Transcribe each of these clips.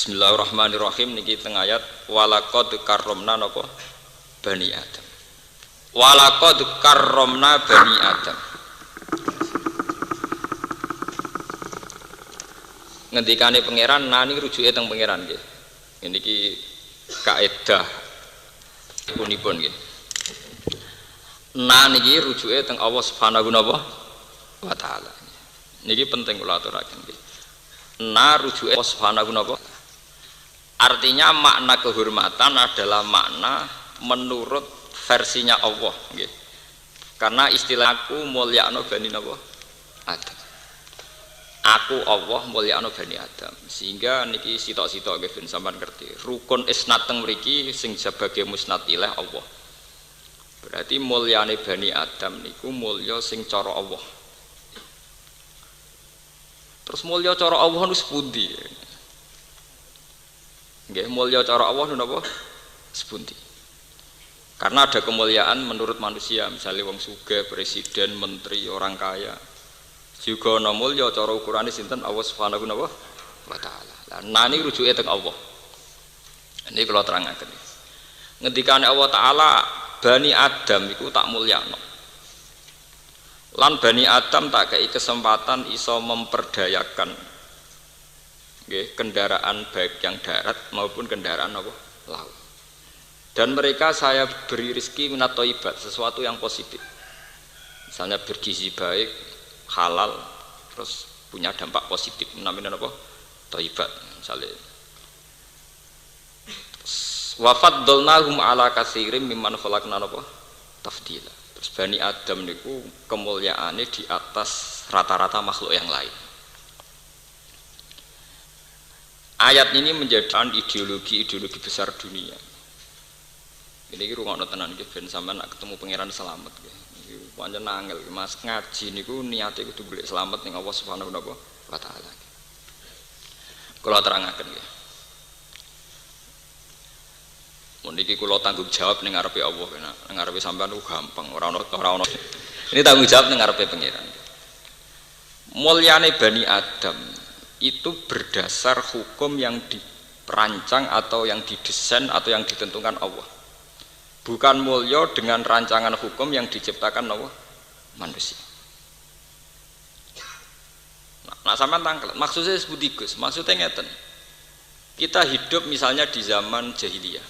Bismillahirrahmanirrahim. Niki teng ayat walaqad karramna napa bani Adam. Walaqad karramna bani Adam. Ngendikane pangeran nani rujuke teng pangeran nggih. Niki kaidah punipun nggih. Niki rujuke teng Allah Subhanahu wa taala. Niki penting kula aturaken nggih. Rujuke Allah Subhanahu wa taala. Artinya makna kehormatan adalah makna menurut versinya Allah nggih. Karena istilahku mulyakno bani napa? Adam. Aku Allah mulyakno bani Adam. Sehingga niki sitok-sitok nggih ben sampean ngerti. Rukun isnad teng mriki sing sebagai musnad ilaih Allah. Berarti mulyane bani Adam niku mulya sing cara Allah. Terus mulya cara Allah nu sepundi? Nggih, mulya cara Allah nu napa? Sepundi. Karena ada kemuliaan menurut manusia, misalnya wong sugih, presiden, menteri, orang kaya. Juga ana mulya cara ukurane sinten Allah Subhanahu wa taala. Lah nani rujuke teng Allah. Ini kula terangaken. Ngendikane Allah taala Bani Adam iku tak mulyakno. Lan Bani Adam tak kei kesempatan iso memperdayakan kendaraan baik yang darat maupun kendaraan apa? Laut. Dan mereka saya beri rezeki minat thayyibat, sesuatu yang positif. Misalnya bergizi baik, halal, terus punya dampak positif. Namanya apa? Thayyibat misalnya. Wa faddalnahum ala katsirin mimman khalaqna apa? Tafdila. Terus Bani Adam niku kemuliaannya di atas rata-rata makhluk yang lain. Ayat ini menjadi ideologi besar dunia. Ini rungokno tenan nggih ben sampean ketemu pangeran selamat nggih. Iki pancen angel Mas ngaji niku niate kudu golek selamat ning Allah Subhanahu wa taala. Kula terangaken nggih. Mun iki kula tanggung jawab ning ngarepe Allah ning ngarepe sampean gampang ora ono. Ini tanggung jawab ning ngarepe pangeran. Mulyane Bani Adam itu berdasar hukum yang dirancang atau yang didesain atau yang ditentukan Allah. Bukan mulya dengan rancangan hukum yang diciptakan Allah manusia. Nah sampean tangkel, maksudnya seperti Gus, maksudnya ngeten. Kita hidup misalnya di zaman jahiliyah.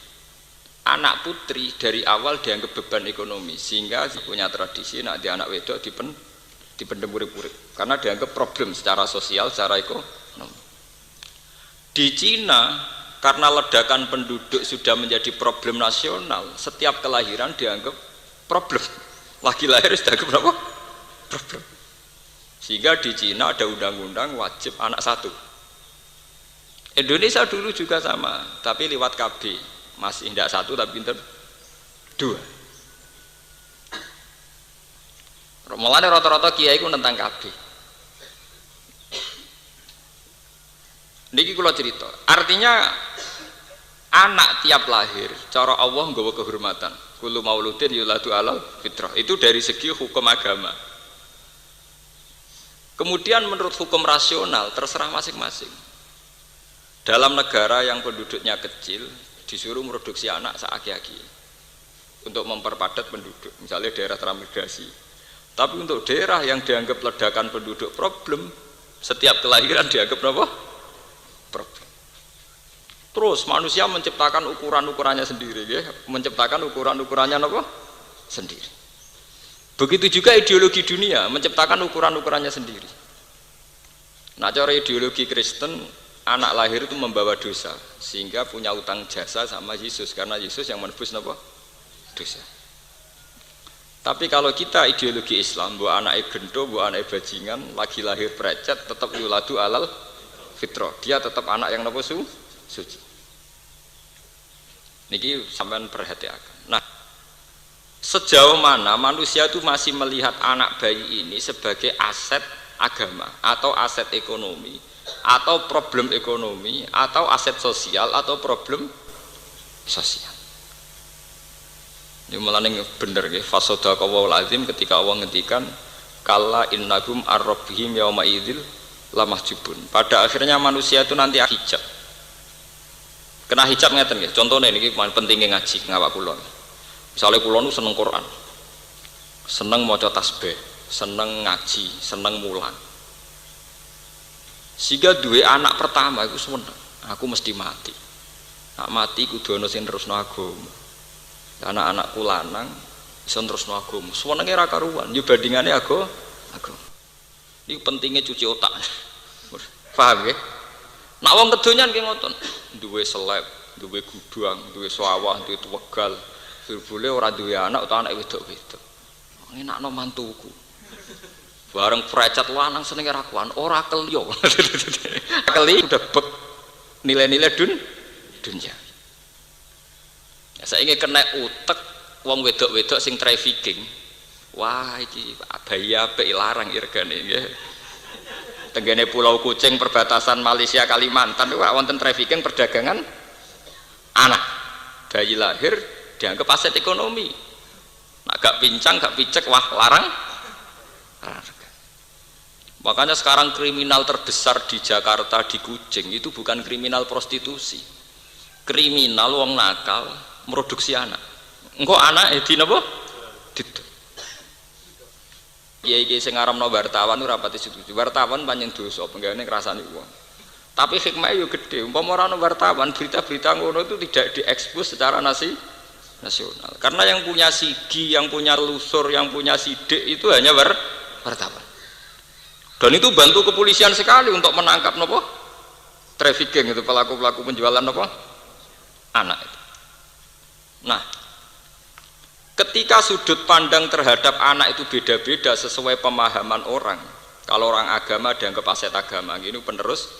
Anak putri dari awal dianggap beban ekonomi sehingga punya tradisi nak di anak wedok dipendem urip-urip karena dianggap problem secara sosial, secara ekonomi. Di Cina karena ledakan penduduk sudah menjadi problem nasional, setiap kelahiran dianggap problem. Lagi lahir sudah dianggap berapa? Problem. Sehingga di Cina ada undang-undang wajib anak satu. Indonesia dulu juga sama, tapi lewat KB. Masih tidak satu tapi pinter dua. Mulane rata-rata kiai ku tentang KB. Niki kula cerita. Artinya anak tiap lahir cara Allah nggawa kehormatan. Kullu mauludin yuladu alal fitrah. Itu dari segi hukum agama. Kemudian menurut hukum rasional terserah masing-masing. Dalam negara yang penduduknya kecil disuruh produksi anak seaki-aki untuk memperpadat penduduk. Misalnya daerah transmigrasi. Tapi untuk daerah yang dianggap ledakan penduduk problem, setiap kelahiran dianggap apa? Problem. Terus manusia menciptakan ukuran-ukurannya sendiri, ya? Menciptakan ukuran-ukurannya apa? Sendiri. Begitu juga ideologi dunia menciptakan ukuran-ukurannya sendiri. Nah, cara ideologi Kristen, anak lahir itu membawa dosa, sehingga punya utang jasa sama Yesus karena Yesus yang menebus apa? Dosa. Tapi kalau kita ideologi Islam, buat anak gento, buat anak bajingan, lagi lahir precet, tetap yuladu alal fitrah, dia tetap anak yang nopo suci. Niki sampean perhatikan. Nah, sejauh mana manusia itu masih melihat anak bayi ini sebagai aset agama atau aset ekonomi atau problem ekonomi atau aset sosial atau problem sosial. Ini malah bener nggih, fasodaqallahul azim ketika Allah ngendikan kalla innahum ar-rabbihim yauma idzil lamahjubun. Pada akhirnya manusia itu nanti hijab Kena hijab ngeten nggih. Contone niki pentingnya ngaji ngawak kula. Misale kula nu seneng Quran. Seneng maca tasbih, seneng ngaji, seneng mulang. Sehingga duwe anak pertama iku seneng. Aku mesti mati. Nak mati kudu ana sing terusno agama. Anak-anakku lanang iso terusno agama. Senenge ra karuan, yo bandingane agama. Iki pentingnya cuci otak. Paham nggih? Nak wong kedonyan ki ngoten, duwe seleb, duwe gudang, duwe sawah, duwe tuwegal. Boleh ora duwe anak utawa anak wedok-wedok. Ngenakno mantuku. Bareng precat lanang senenge ra kuan, ora kelyo. Keli udah bek nilai-nilai dunia. Ya saiki kena utek wong wedok-wedok sing trafficking. Wah iki bayi apik larang regane nggih. Tenggene Pulau Kucing perbatasan Malaysia Kalimantan ora wonten trafficking perdagangan anak. Bayi lahir dianggap aset ekonomi. Nak gak pincang, gak picek, wah larang. Makanya sekarang kriminal terbesar di Jakarta di Kucing itu bukan kriminal prostitusi. Kriminal wong nakal produksi anak. Engko anak di napa? Didol. Kiai-kiai sing ngaramno wartawan ora pati setuju. Wartawan pancen dosa penggane ngrasani wong. Tapi hikmahnya yo gede. Umpama ora ono wartawan, berita-berita ngono itu tidak diekspos secara nasional. Karena yang punya sigi, yang punya lusur, yang punya sidik itu hanya wartawan. Dan itu bantu kepolisian sekali untuk menangkap nopo trafficking itu pelaku-pelaku penjualan nopo anak itu. Nah, ketika sudut pandang terhadap anak itu beda-beda sesuai pemahaman orang. Kalau orang agama dianggap aset agama, ini penerus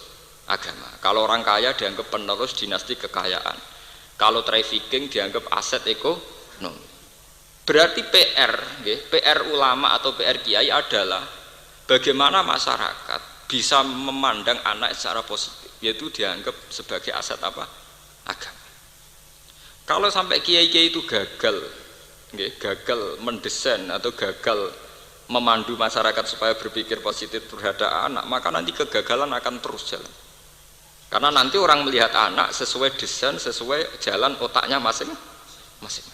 agama. Kalau orang kaya dianggap penerus dinasti kekayaan. Kalau trafficking dianggap aset ekonomi. Berarti PR ulama atau PR kiai adalah bagaimana masyarakat bisa memandang anak secara positif, yaitu dianggap sebagai aset apa? Agama. Kalau sampai kiai-kiai itu gagal mendesain atau gagal memandu masyarakat supaya berpikir positif terhadap anak, maka nanti kegagalan akan terus jalan. Karena nanti orang melihat anak sesuai desain, sesuai jalan otaknya masing-masing.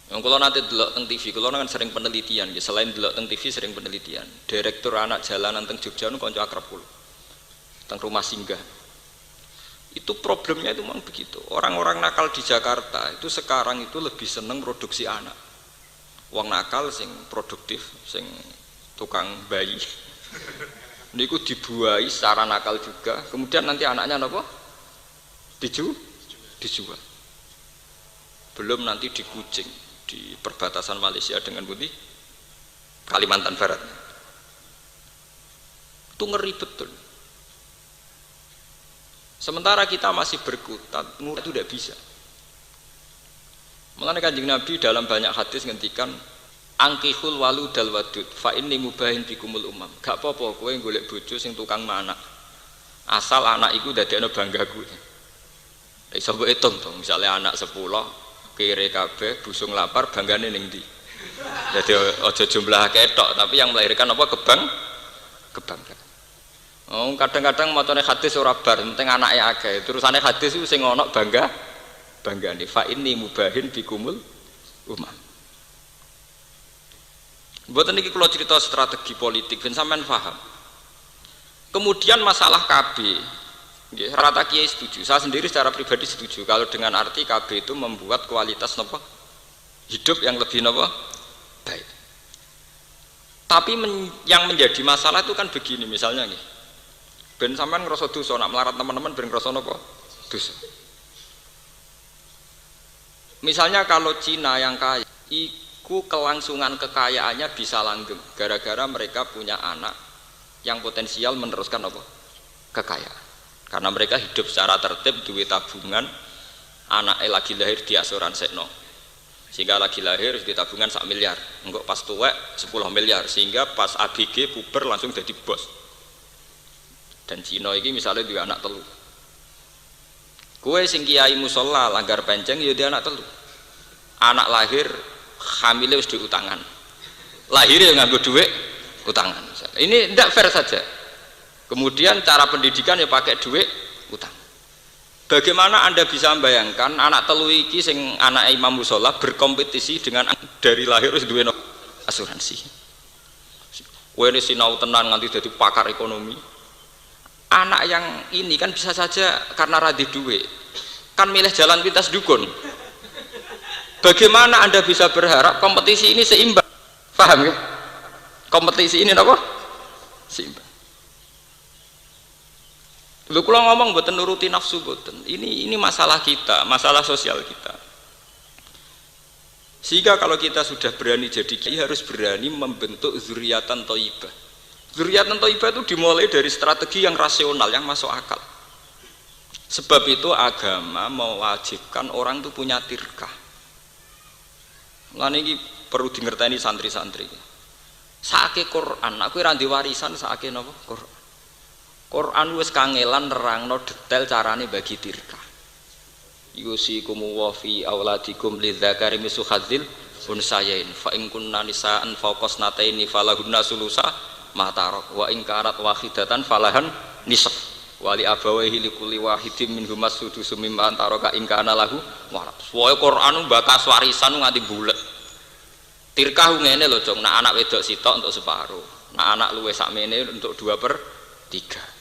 Yang kalau nanti delok teng TV, kalau kan sering penelitian, ya. Selain delok teng TV sering penelitian. Direktur anak jalanan teng Jogja nu kanca akrab kula. Teng rumah singgah. Itu problemnya itu memang begitu. Orang-orang nakal di Jakarta itu sekarang itu lebih seneng produksi anak. Wong nakal sing produktif, sing tukang bayi. Niku dibuai secara nakal juga. Kemudian nanti anaknya apa? Dijual. Belum nanti di Kucing, di perbatasan Malaysia dengan Putih Kalimantan Barat. Itu ngeri betul. Sementara kita masih berkutat, itu tidak bisa. Mulane Kanjeng Nabi dalam banyak hadis ngendikan angkihul waludal wadud fa inni mubahin bikumul umam. Gak apa-apa kowe golek bojo sing tukang manak. Asal anak iku dadekno banggaku. Iso mbok hitung to, misale anak 10 kere kabeh busung lapar banggane ning ndi. Dadi aja jumlah ketok, tapi yang melahirkan apa kebanggaan. Oh, kadang-kadang macane hadis ora bar, penting anake akeh. Terusane hadis iku sing ana banggane fa inni mubahin bikumul umam. Mboten niki kula cerita strategi politik ben sampean paham. Kemudian masalah KB, nggih rata kiai setuju. Saya sendiri secara pribadi setuju kalau dengan arti KB itu membuat kualitas napa hidup yang lebih napa baik. Tapi yang menjadi masalah itu kan begini misalnya nih. Ben sampean ngrasa dosa nak melarat teman-teman ben ngrasa napa dosa. Misalnya kalau Cina yang kaya kelangsungan kekayaannya bisa langgeng gara-gara mereka punya anak yang potensial meneruskan apa? Kekayaan. Karena mereka hidup secara tertib, duit tabungan, anaknya lagi lahir di asuransikno. Sehingga lagi lahir di tabungan 1 miliar. Enggak pas tuwek 10 miliar sehingga pas ABG puber langsung jadi bos. Dan Cina ini misalnya dua anak telu. Kue sing kiai musola langgar penceng ya dia anak telu. Anak lahir hamilnya harus diutangan, lahirnya nganggo duit utangan. Ini tidak fair saja. Kemudian cara pendidikan ya pakai duit utang. Bagaimana Anda bisa membayangkan anak telu iki sing anak imam musola berkompetisi dengan dari lahir wis duwe asuransi. Wene sinau tenan nganti dadi pakar ekonomi. Anak yang ini kan bisa saja karena radhi duwe kan milih jalan pintas dukun. Bagaimana Anda bisa berharap kompetisi ini seimbang? Paham ya? Kompetisi ini apa? Seimbang. Lu kalau ngomong buatan nuruti nafsu buatan. Ini masalah kita, masalah sosial kita. Sehingga kalau kita sudah berani jadi kiai harus berani membentuk zuriatan thayyibah. Zuriatan thayyibah itu dimulai dari strategi yang rasional, yang masuk akal. Sebab itu agama mewajibkan orang itu punya tirkah. Lan iki perlu dingerteni santri-santri. Saake Quran, aku ora ndek warisan saake napa? Quran wis kangelan nerangno detail carane bagi tirkah. Yusikum wa fi auladikum lidzakari mislu hadzil unsayain fa in kunna nisaan fawqasnataini falahunna sulusa ma tarak wa in karat wahidatan falahan nisf wali abawaihi likulli wahidin minhum as-sudusu mimma taraka in kana lahu walad. Wae Quran bakas warisan nganti bulet. Tirkah ngene lho, Jong. Nek anak wedok sitok untuk separuh. Nek anak luwih sakmene untuk 2/3.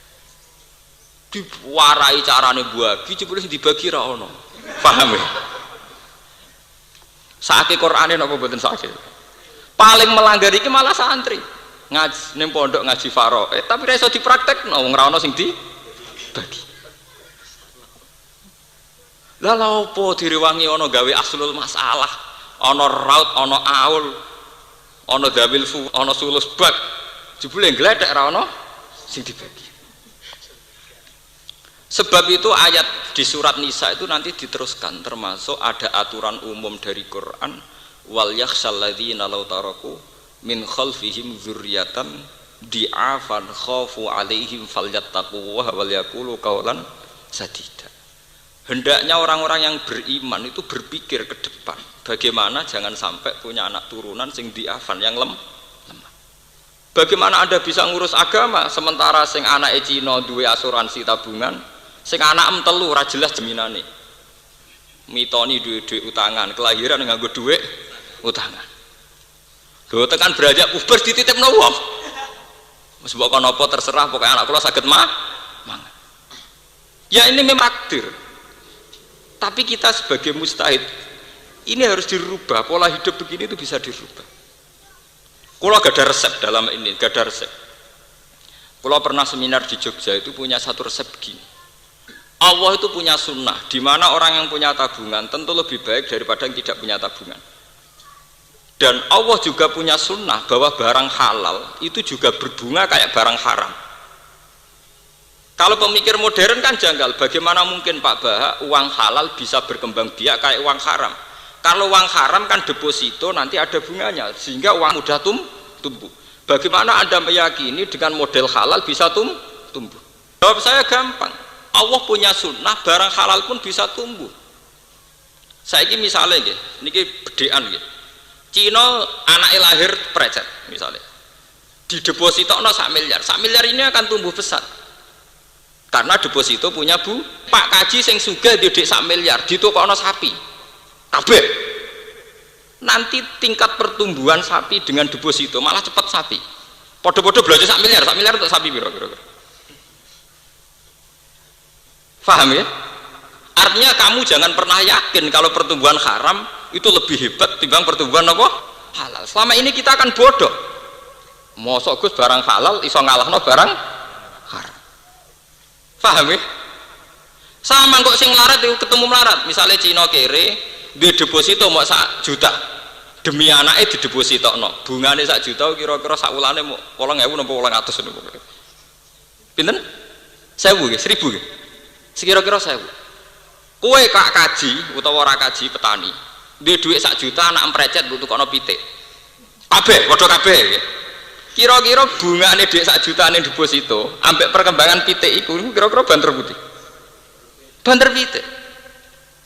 Diwarai carane bagi jebule sing dibagi ra ono. Paham ya? Saiki Qur'ane napa mboten sakit. Paling melanggar iki malah santri. Ngaji ning pondok ngaji faro. Tapi ra iso dipraktekno wong ra ono sing dibagi. Lah lha opo direwangi ono gawe aslul masalah, ono raut, ono aul, ono dawil fu, ono sulus bak. Jebule gledek ra ono sing dibagi. Sebab itu ayat di surat Nisa itu nanti diteruskan, termasuk ada aturan umum dari Quran, wal yakhshal ladzina law taraku min khalfihim dzurriatan di'afan khafu alaihim falyattaqullaha wal yaqulu qawlan sadida. Hendaknya orang-orang yang beriman itu berpikir ke depan, bagaimana jangan sampai punya anak turunan sing di'afan yang lemah. Bagaimana Anda bisa ngurus agama sementara sing anake Cina duwe asuransi tabungan, sing anak telu ora jelas jaminane. Mitoni duwe utangan, kelahiran nganggo duwe utangan. Lho tekan beranjak puber dititipno wong. Wis mbok kono apa terserah, pokoke anak kula saged mangan. Ya ini memang takdir. Tapi kita sebagai mustahid ini harus dirubah, pola hidup begini itu bisa dirubah. Kula gak ada resep dalam ini, gak ada resep. Kula pernah seminar di Jogja itu punya satu resep begini. Allah itu punya sunnah, di mana orang yang punya tabungan tentu lebih baik daripada yang tidak punya tabungan. Dan Allah juga punya sunnah bahwa barang halal itu juga berbunga kayak barang haram. Kalau pemikir modern kan janggal, bagaimana mungkin Pak Baha uang halal bisa berkembang biak kayak uang haram? Kalau uang haram kan deposito nanti ada bunganya, sehingga uang mudah tumbuh. Bagaimana Anda meyakini dengan model halal bisa tumbuh? Jawab saya gampang. Allah punya sunnah, barang halal pun bisa tumbuh. Saya ini misalnya, ini bedean, Cina anaknya lahir precet, misalnya, di deposito no 1 miliar, 1 miliar ini akan tumbuh besar, karena deposito punya Pak Kaji sing sugih didik 1 miliar, ditokokno sapi, kabeh. Nanti tingkat pertumbuhan sapi dengan deposito malah cepat sapi. Podo-podo belanja 1 miliar, 1 miliar untuk sapi kira-kira. Paham ya? Artinya kamu jangan pernah yakin kalau pertumbuhan haram itu lebih hebat timbang pertumbuhan apa? Halal. Selama ini kita akan bodoh. Mosok Gus barang halal iso ngalahno barang haram. Paham ya? Sama kok sing melarat itu ketemu melarat. Misalnya Cina kere di deposito mau 1 juta. Demi anaknya di deposito no. Bungane 1 juta kira-kira sak wulane mau 8.000 napa 800 niku. Pinten? 1000 nggih, 1000 nggih. Sekira-kira 1000. Kowe kak kaji utawa ora kaji petani, duwe dhuwit 1 juta anak emprecet mbok tukokno pitik. Kabeh padha kabeh nggih. Kira-kira bungane dhuwit 1 juta ning deposito ambek perkembangan pitik iku kira-kira banter putih. Banter pitik.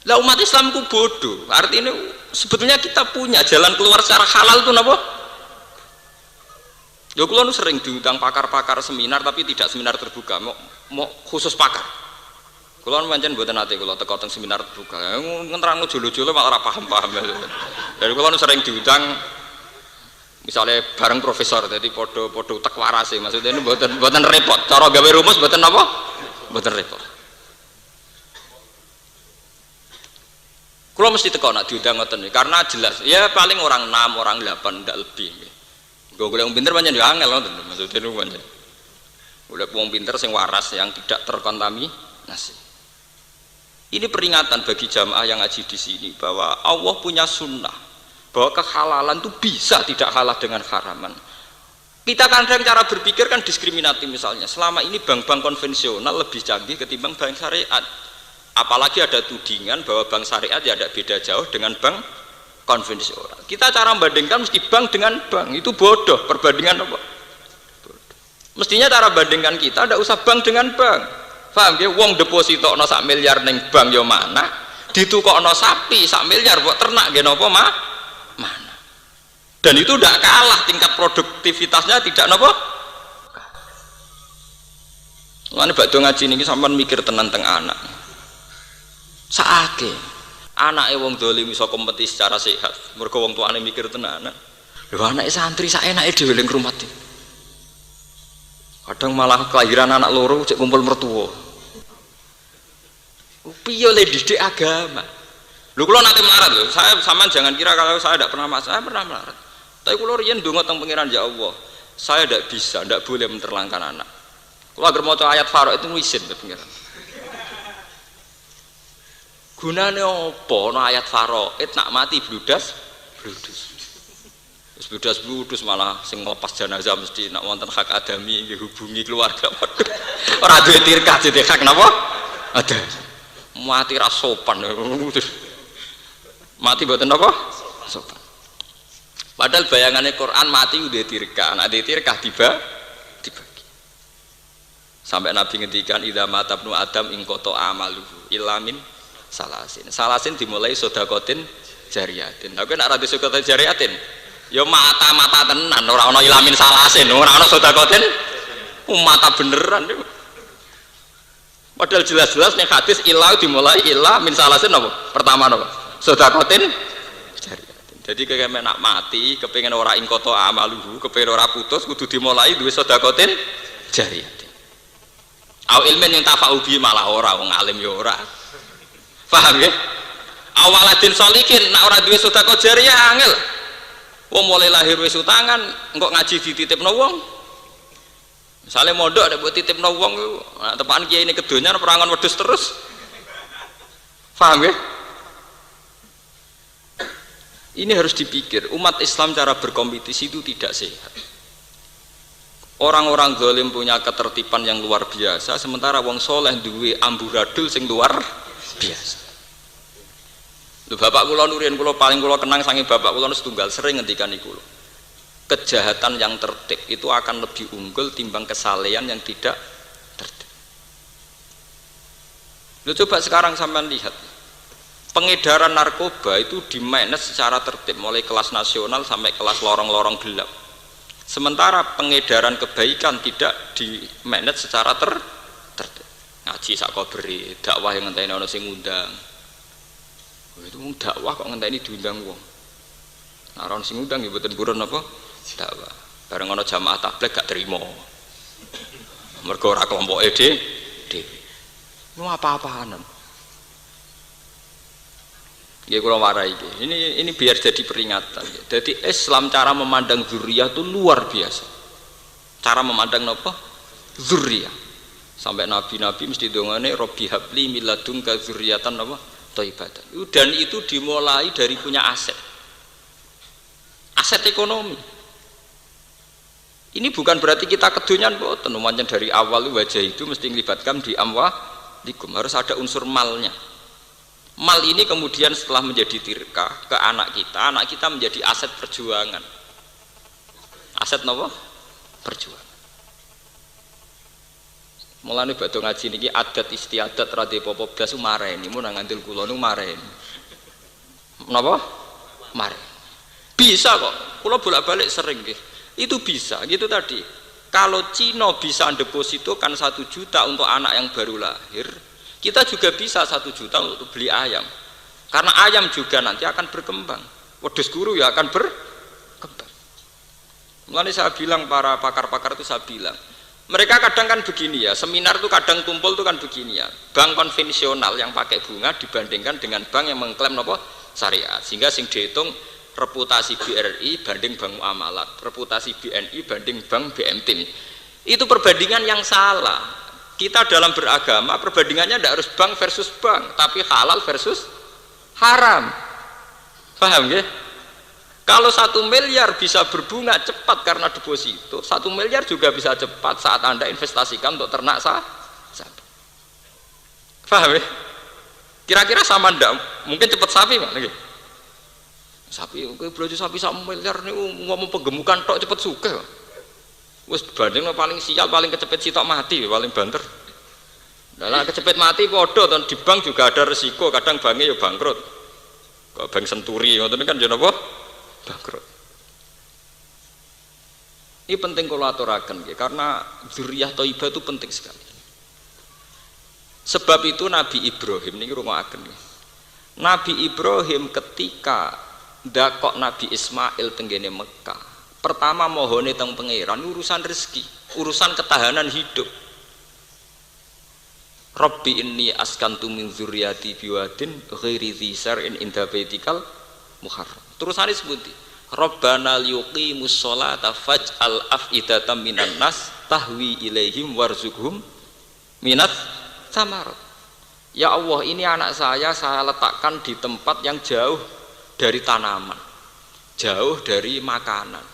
Lah umat Islam ku bodoh. Artinya sebetulnya kita punya jalan keluar secara halal itu napa? Ya kula nu sering diundang pakar-pakar seminar tapi tidak seminar terbuka, mau khusus pakar. Kula pancen mboten nate kula teko teng seminar terbuka. Ngenterangno jolo-jolo malah ora paham-paham. Dari kula sering diundang misalnya bareng profesor, jadi podo utek warase. Maksudnya ini mboten repot. Cara gawe rumus mboten apa? Mboten repot. Kula mesti teko nak diundang ngoten karena jelas. Ya paling orang 6, orang 8 ndak lebih. Golek wong pinter pancen yo angel ngoten. Maksudnya niku pancen. Golek wong pinter sing waras yang tidak terkontaminasi. Ini peringatan bagi jamaah yang ngaji di sini bahwa Allah punya sunnah bahwa kehalalan itu bisa tidak kalah dengan haraman. Kita kadang cara berpikir kan diskriminatif, misalnya selama ini bank-bank konvensional lebih canggih ketimbang bank syariat, apalagi ada tudingan bahwa bank syariat ya ada beda jauh dengan bank konvensional. Kita cara membandingkan mesti bank dengan bank, itu bodoh. Perbandingan apa? Bodoh. Mestinya cara bandingkan kita tidak usah bank dengan bank. Paham ya? Wong deposito no sak miliar neng bank yo mana, ditukokno sapi sak miliar buat ternak gen apa mana. Dan itu tidak kalah, tingkat produktivitasnya tidak nopo. Lan bakdo ngaji niki sampean mikir tenan teng anak. Saake anake wong dolim iso kompetisi secara sehat. Mergo wong tuane mikir tenan. Lho anake santri sak enake dhewe ning rumah iki. Kadang malah kelahiran anak loro cek kumpul mertua. Piye le didik agama. Lho kula nate melarat lho. Saya sampean jangan kira kalau saya tidak pernah saya pernah melarat. Tapi kula riyen ndonga teng pangeran ya Allah. Saya tidak bisa, tidak boleh menterlankan anak. Kula agar maca ayat Farouk itu wisin ke pangeran. Gunane apa ana ayat Farouk? Nak mati bludas. Bludas malah sing nglepas jenazah mesti nak wonten hak adami nggih hubungi keluarga. Ora duwe tirkah dite hak napa? Ada. Mati ra sopan. Mati mboten napa? Sopan. Padahal bayangannya Quran mati udah tirkah, nak tirkah dibagi. Sampai Nabi ngendikan idza mata ibnu Adam ing qata amaluhu ilamin salasin. Salasin dimulai sedekatin jariyatin. Nek nek ora sedekah jariyatin ya mata tenan, ora ana ilamin salasin, ora ana sedekatin mata beneran. Padahal jelas-jelas nih hadis ilah dimulai ilah min salasin apa? Pertama apa? Sedekatin jariyatin. Jadi kayak nak mati, kepengen ora ing qata amaluhu, kepengen ora putus kudu dimulai duwe sedekatin jariyatin. Au ilmen yang tafa'u bi malah ora wong alim ya ora. Paham ya? Awaladin sholihin nak ora duwe sedekah jariyah angel. Wong mulai lahir wis utangan, engko ngaji dititipno wong. Misale mondok nek mbok titipno wong nah, tepakan kiai ini kedonyan perangan wedhus terus. Paham ya? Ini harus dipikir, umat Islam cara berkompetisi itu tidak sehat. Orang-orang zalim punya ketertiban yang luar biasa, sementara wong soleh duwe amburadul sing luar biasa. Lho bapak kula nurian kula paling kula kenang saking bapak kula setunggal sering ngendikan iku lho. Kejahatan yang tertib itu akan lebih unggul timbang kesalehan yang tidak tertib. Lho coba sekarang sampean lihat. Pengedaran narkoba itu di-manage secara tertib mulai kelas nasional sampai kelas lorong-lorong gelap. Sementara pengedaran kebaikan tidak di-manage secara tertib. Ngaji sak koberi, dakwah yang ngenteni ana sing ngundang. Itu dakwah kok ngenteni diundang wong. Nah, orang sing ngundang ya mboten purun apa? Dakwah. Bareng ana jamaah tabligh gak terima. Mergo ora kelompoke dhewe. Lu apa-apaan. Ya kula warai iki. Ini biar jadi peringatan. Jadi Islam cara memandang zuriyah itu luar biasa. Cara memandang apa? Zuriyah. Sampai nabi-nabi mesti dongane Robbi habli min ladunka dzurriyyatan apa? Thayyibatan. Dan itu dimulai dari punya aset. Aset ekonomi. Ini bukan berarti kita kedonyan mboten, pancen dari awal wajah itu mesti melibatkan di amwalikum, harus ada unsur malnya. Mal ini kemudian setelah menjadi tirkah ke anak kita menjadi aset perjuangan. Aset napa? Perjuangan. Mulane badhe ngaji niki adat istiadat rada apa blas mareni mun nang ngandel kula nu mareni. Napa? Mareni. Bisa kok. Kula bolak-balik sering nggih. Itu bisa, gitu tadi. Kalau Cina bisa depositokan 1 juta untuk anak yang baru lahir, Kita juga bisa 1 juta untuk beli ayam. Karena ayam juga nanti akan berkembang. Wedhus guru ya akan berkembang. Mulanya saya bilang para pakar-pakar itu saya bilang, mereka kadang kan begini ya, seminar itu kadang tumpul itu kan begini ya. Bank konvensional yang pakai bunga dibandingkan dengan bank yang mengklaim apa? Syariat. Sehingga sing dihitung reputasi BRI banding bank muamalat, reputasi BNI banding bank BMT. Itu perbandingan yang salah. Kita dalam beragama perbandingannya tidak harus bank versus bank, tapi halal versus haram. Paham ya? Kalau 1 miliar bisa berbunga cepat karena deposito, 1 miliar juga bisa cepat saat Anda investasikan untuk ternak sapi. Paham ya? Kira-kira sama ndak? Mungkin cepat sapi Pak nggih. Sapi belajar sapi 1 miliar niku ngomong penggemukan tok cepet sugih. Wis bandingno paling sial paling kecepet sitok mati paling banter. Lah kecepet mati padha to di bank juga ada resiko, kadang banknya ya bangkrut. Kok bank Senturi ngoten kan ya napa? Bangkrut. Ini penting kalau aturaken nggih karena dzurriyyah thayyibah itu penting sekali. Sebab itu Nabi Ibrahim niki rungokaken nggih. Nabi Ibrahim ketika ndakok Nabi Ismail tenggene Mekah, pertama mohone teng pangeran urusan rezeki, urusan ketahanan hidup. Rabbi inni askantu min dzurriyyati biwadin ghairi dzi sar'in inda baitikal muharram. Terusane sebuti Rabbana liyuqimus sholata faj'al af'idatan minan nas tahwi ilaihim warzuqhum minat samarat. Ya Allah, ini anak saya letakkan di tempat yang jauh dari tanaman, jauh dari makanan.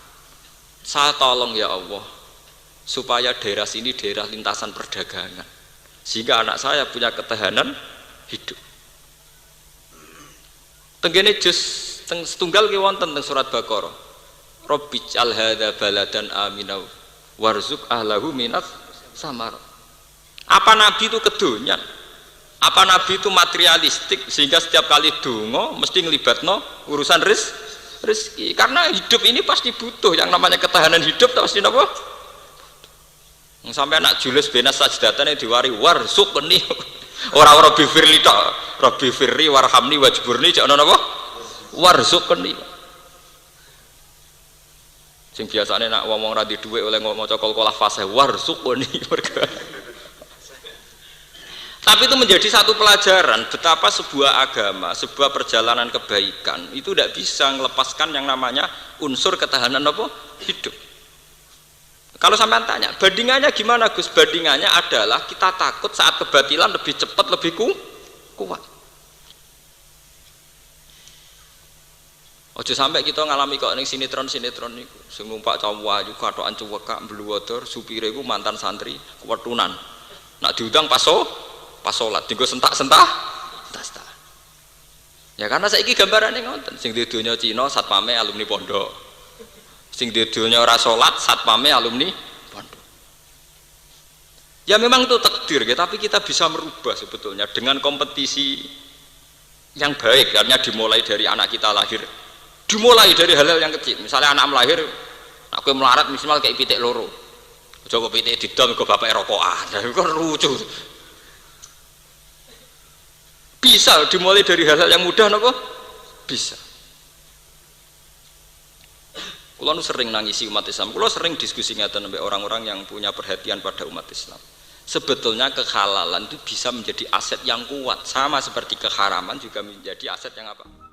Saya tolong ya Allah supaya daerah sini daerah lintasan perdagangan, sehingga anak saya punya ketahanan hidup. Tenggene juz teng setunggal ki wonten teng surat Baqarah. Rabbij'al hadza baladan amina warzuq ahlahu minat samarat. Apa Nabi itu kedonyan? Apa Nabi itu materialistik sehingga setiap kali donga mesti ngelibatno urusan rezeki? Karena hidup ini pasti butuh yang namanya ketahanan hidup, pasti napa? Sampai anak Julius Benas sajdatane diwari warzuqni. Ora bifirli tok, Rabbi firri warhamni wajburni jek ana napa? Warzuqni. Sing biasane nak ngomong ra di dhuwit oleh maca qalqalah fasih warzuqni. Tapi itu menjadi satu pelajaran betapa sebuah agama, sebuah perjalanan kebaikan itu tidak bisa melepaskan yang namanya unsur ketahanan apa? Hidup. Kalau sampean tanya, bandingannya gimana Gus? Bandingannya adalah kita takut saat kebatilan lebih cepat, lebih kuat. Ojo sampai kita ngalami kok ning sinetron niku. Sing numpak cawayu kathokan cuwekak mbluwodor, supire iku mantan santri kuwetunan. Nak diundang pas salat dienggo sentak-sentak tas. Ya karena saiki gambarane ngoten, sing di donya Cina satpame alumni pondok. Sing di donya ora salat satpame alumni pondok. Ya memang itu takdir ya, tapi kita bisa merubah sebetulnya dengan kompetisi yang baik, artinya dimulai dari anak kita lahir. Dimulai dari hal-hal yang kecil. Misalnya anak melahir, aku melarat minimal kayak pitik loro. Aja kok pitik didol kok bapake rokokan. Nah, itu kan lucu. Bisa dimulai dari hal-hal yang mudah napa? Bisa. Kulo nu sering nangisi umat Islam. Kulo sering diskusi ngaten sampai orang-orang yang punya perhatian pada umat Islam. Sebetulnya kehalalan itu bisa menjadi aset yang kuat, sama seperti keharaman juga menjadi aset yang apa?